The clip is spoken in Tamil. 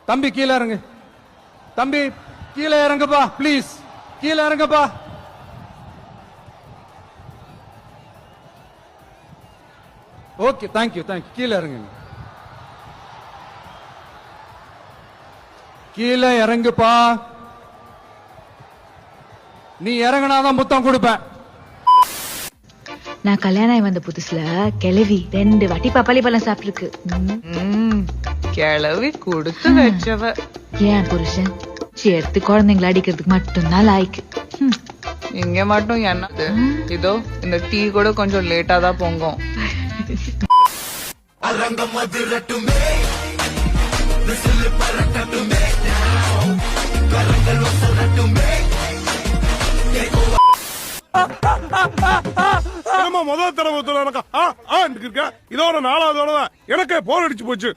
தம்பி கீழே இறங்கு. தம்பி கீழே இறங்குப்பா ப்ளீஸ். கீழே இறங்குப்பா. Okay thank you thank you. கீழே இறங்குங்க. கீழே இறங்குப்பா. நீ இறங்கினாதான் முத்தம் கொடுப்பேன். நான் கல்யாணம் வந்த புதுசுல கிளவி 2 வாட்டி பப்பாளி பழம் சாப்பிட்டுருக்கு. கிளவி கொடுத்து வச்சவ. ஏன் புருஷன் சேர்த்து குழந்தைங்களை அடிக்கிறதுக்கு மட்டும்தான் லாய்க்கு. இங்க மட்டும் என்னது, இதோ இந்த டீ கூட கொஞ்சம் லேட்டா தான் பொங்கும். முதல் தடவை இருக்க இதோட 4வது தடவை எனக்கே போர் அடிச்சு போச்சு.